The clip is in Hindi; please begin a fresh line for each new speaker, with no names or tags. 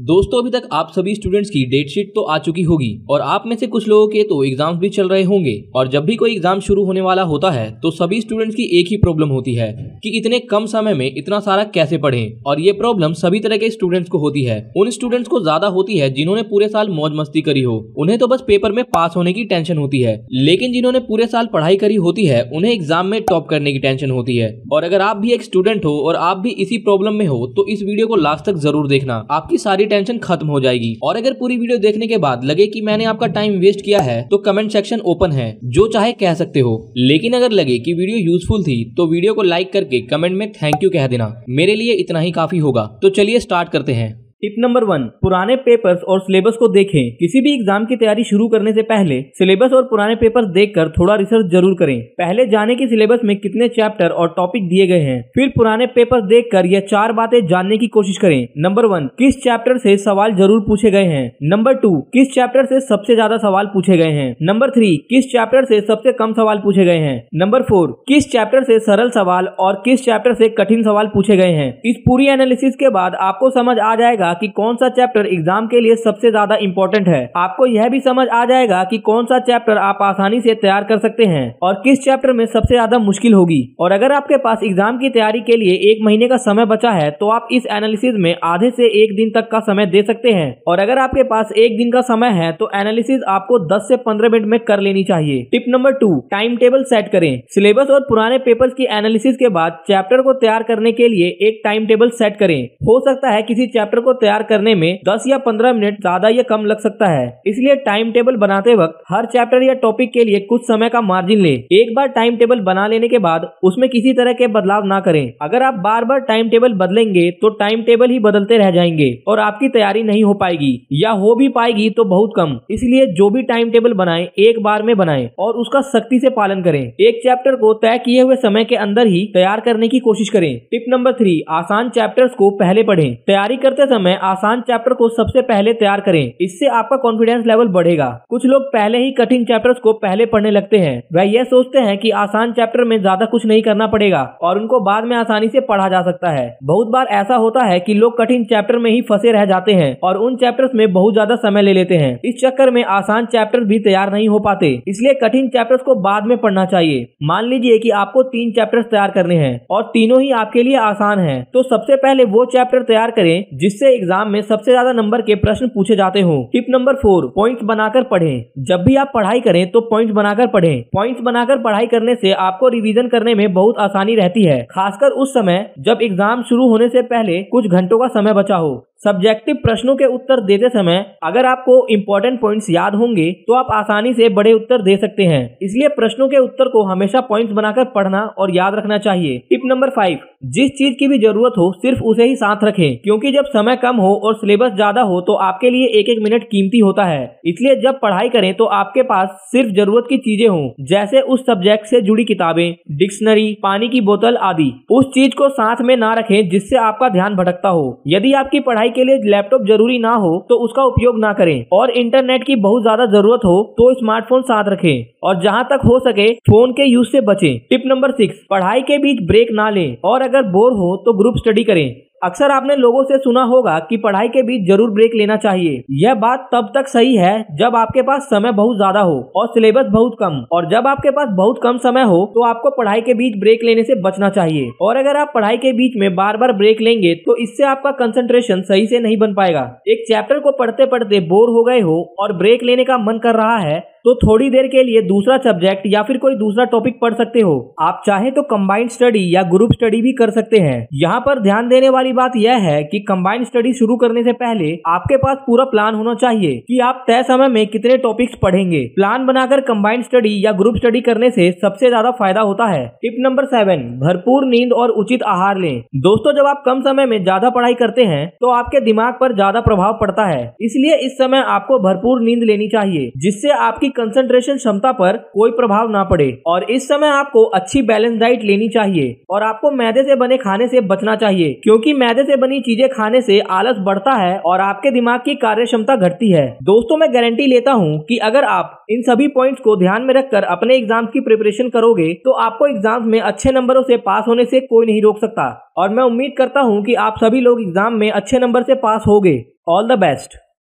दोस्तों अभी तक आप सभी स्टूडेंट्स की डेट शीट तो आ चुकी होगी और आप में से कुछ लोगों के तो एग्जाम्स भी चल रहे होंगे। और जब भी कोई एग्जाम शुरू होने वाला होता है तो सभी स्टूडेंट्स की एक ही प्रॉब्लम होती है कि इतने कम समय में इतना सारा कैसे पढ़ें। और ये प्रॉब्लम सभी तरह के स्टूडेंट्स को होती है। उन स्टूडेंट्स को ज्यादा होती है जिन्होंने पूरे साल मौज मस्ती करी हो, उन्हें तो बस पेपर में पास होने की टेंशन होती है। लेकिन जिन्होंने पूरे साल पढ़ाई करी होती है उन्हें एग्जाम में टॉप करने की टेंशन होती है। और अगर आप भी एक स्टूडेंट हो और आप भी इसी प्रॉब्लम में हो तो इस वीडियो को लास्ट तक जरूर देखना, आपकी सारी टेंशन खत्म हो जाएगी। और अगर पूरी वीडियो देखने के बाद लगे कि मैंने आपका टाइम वेस्ट किया है तो कमेंट सेक्शन ओपन है, जो चाहे कह सकते हो। लेकिन अगर लगे कि वीडियो यूजफुल थी तो वीडियो को लाइक करके कमेंट में थैंक यू कह देना, मेरे लिए इतना ही काफी होगा। तो चलिए स्टार्ट करते हैं।
टिप नंबर 1, पुराने पेपर्स और सिलेबस को देखें। किसी भी एग्जाम की तैयारी शुरू करने से पहले सिलेबस और पुराने पेपर्स देखकर थोड़ा रिसर्च जरूर करें। पहले जाने की सिलेबस में कितने चैप्टर और टॉपिक दिए गए हैं, फिर पुराने पेपर्स देखकर यह 4 बातें जानने की कोशिश करें। नंबर 1, किस चैप्टर से सवाल जरूर पूछे गए हैं। नंबर 2, किस चैप्टर से सबसे ज्यादा सवाल पूछे गए हैं। नंबर 3, किस चैप्टर से सबसे कम सवाल पूछे गए हैं। नंबर 4, किस चैप्टर से सरल सवाल और किस चैप्टर से कठिन सवाल पूछे गए हैं। इस पूरी एनालिसिस के बाद आपको समझ आ जाएगा कि कौन सा चैप्टर एग्जाम के लिए सबसे ज्यादा इंपॉर्टेंट है। आपको यह भी समझ आ जाएगा कि कौन सा चैप्टर आप आसानी से तैयार कर सकते हैं और किस चैप्टर में सबसे ज्यादा मुश्किल होगी। और अगर आपके पास एग्जाम की तैयारी के लिए 1 महीने का समय बचा है तो आप इस एनालिसिस में आधे से 1 दिन तक का समय दे सकते हैं। और अगर आपके पास 1 दिन का समय है तो एनालिसिस आपको 10 से 15 मिनट में कर लेनी चाहिए। Tip number 2, time table set करें। सिलेबस और पुराने पेपर्स की एनालिसिस के बाद चैप्टर को तैयार करने के लिए एक टाइम टेबल सेट करें। हो सकता है किसी चैप्टर को तैयार करने में 10 या 15 मिनट ज्यादा या कम लग सकता है, इसलिए टाइम टेबल बनाते वक्त हर चैप्टर या टॉपिक के लिए कुछ समय का मार्जिन ले। एक बार टाइम टेबल बना लेने के बाद उसमें किसी तरह के बदलाव ना करें। अगर आप बार बार टाइम टेबल बदलेंगे तो टाइम टेबल ही बदलते रह जाएंगे और आपकी तैयारी नहीं हो पाएगी, या हो भी पाएगी तो बहुत कम। इसलिए जो भी टाइम टेबल बनाएं एक बार में बनाएं और उसका सख्ती से पालन करें। एक चैप्टर को तय किए हुए समय के अंदर ही तैयार करने की कोशिश करें। टिप नंबर 3, आसान चैप्टर्स को पहले पढ़ें। तैयारी करते समय आसान चैप्टर को सबसे पहले तैयार करें, इससे आपका कॉन्फिडेंस लेवल बढ़ेगा। कुछ लोग पहले ही कठिन चैप्टर्स को पहले पढ़ने लगते हैं। वह यह सोचते हैं कि आसान चैप्टर में ज्यादा कुछ नहीं करना पड़ेगा और उनको बाद में आसानी से पढ़ा जा सकता है। बहुत बार ऐसा होता है कि लोग कठिन चैप्टर में ही फंसे रह जाते हैं और उन चैप्टर्स में बहुत ज्यादा समय ले लेते हैं। इस चक्कर में आसान चैप्टर भी तैयार नहीं हो पाते, इसलिए कठिन चैप्टर्स को बाद में पढ़ना चाहिए। मान लीजिए कि आपको 3 चैप्टर्स तैयार करने हैं और तीनों ही आपके लिए आसान हैं, तो सबसे पहले वो चैप्टर तैयार करें जिससे एग्जाम में सबसे ज्यादा नंबर के प्रश्न पूछे जाते हो। टिप नंबर 4, पॉइंट्स बनाकर पढ़ें। जब भी आप पढ़ाई करें तो पॉइंट्स बनाकर पढ़ें। पॉइंट्स बनाकर पढ़ाई करने से आपको रिवीजन करने में बहुत आसानी रहती है, खासकर उस समय जब एग्जाम शुरू होने से पहले कुछ घंटों का समय बचा हो। सब्जेक्टिव प्रश्नों के उत्तर देते समय अगर आपको इंपॉर्टेंट पॉइंट्स याद होंगे तो आप आसानी से बड़े उत्तर दे सकते हैं, इसलिए प्रश्नों के उत्तर को हमेशा पॉइंट्स बनाकर पढ़ना और याद रखना चाहिए। टिप नंबर 5, जिस चीज की भी जरूरत हो सिर्फ उसे ही साथ रखें, क्योंकि जब समय कम हो और सिलेबस ज्यादा हो तो आपके लिए एक एक मिनट कीमती होता है। इसलिए जब पढ़ाई करें तो आपके पास सिर्फ जरूरत की चीजें हों, जैसे उस सब्जेक्ट से जुड़ी किताबें, डिक्शनरी, पानी की बोतल आदि। उस चीज को साथ में ना रखें जिससे आपका ध्यान भटकता हो। यदि आपकी पढ़ाई के लिए लैपटॉप जरूरी ना हो तो उसका उपयोग ना करें और इंटरनेट की बहुत ज्यादा जरूरत हो तो स्मार्टफोन साथ रखें और जहां तक हो सके फोन के यूज से बचें। टिप नंबर 6, पढ़ाई के बीच ब्रेक ना लें और अगर बोर हो तो ग्रुप स्टडी करें। अक्सर आपने लोगों से सुना होगा कि पढ़ाई के बीच जरूर ब्रेक लेना चाहिए। यह बात तब तक सही है जब आपके पास समय बहुत ज्यादा हो और सिलेबस बहुत कम, और जब आपके पास बहुत कम समय हो तो आपको पढ़ाई के बीच ब्रेक लेने से बचना चाहिए। और अगर आप पढ़ाई के बीच में बार बार ब्रेक लेंगे तो इससे आपका कंसंट्रेशन सही से नहीं बन पाएगा। एक चैप्टर को पढ़ते पढ़ते बोर हो गए हो और ब्रेक लेने का मन कर रहा है तो थोड़ी देर के लिए दूसरा सब्जेक्ट या फिर कोई दूसरा टॉपिक पढ़ सकते हो। आप चाहे तो कंबाइंड स्टडी या ग्रुप स्टडी भी कर सकते हैं। यहाँ पर ध्यान देने वाली बात यह है कि कंबाइंड स्टडी शुरू करने से पहले आपके पास पूरा प्लान होना चाहिए कि आप तय समय में कितने टॉपिक्स पढ़ेंगे। प्लान बनाकर कंबाइंड स्टडी या ग्रुप स्टडी करने से सबसे ज्यादा फायदा होता है। टिप नंबर 7, भरपूर नींद और उचित आहार लें। दोस्तों, जब आप कम समय में ज्यादा पढ़ाई करते हैं तो आपके दिमाग पर ज्यादा प्रभाव पड़ता है, इसलिए इस समय आपको भरपूर नींद लेनी चाहिए जिससे आपकी कंसंट्रेशन क्षमता पर कोई प्रभाव ना पड़े। और इस समय आपको अच्छी बैलेंस डाइट लेनी चाहिए और आपको मैदे से बने खाने से बचना चाहिए, क्योंकि मैदे से बनी चीजें खाने से आलस बढ़ता है और आपके दिमाग की कार्य क्षमता घटती है। दोस्तों, मैं गारंटी लेता हूँ कि अगर आप इन सभी पॉइंट्स को ध्यान में रखकर अपने एग्जाम की प्रिपरेशन करोगे तो आपको एग्जाम में अच्छे नंबरों से पास होने से कोई नहीं रोक सकता। और मैं उम्मीद करता हूँ कि आप सभी लोग एग्जाम में अच्छे नंबर से पास होगे। All the best.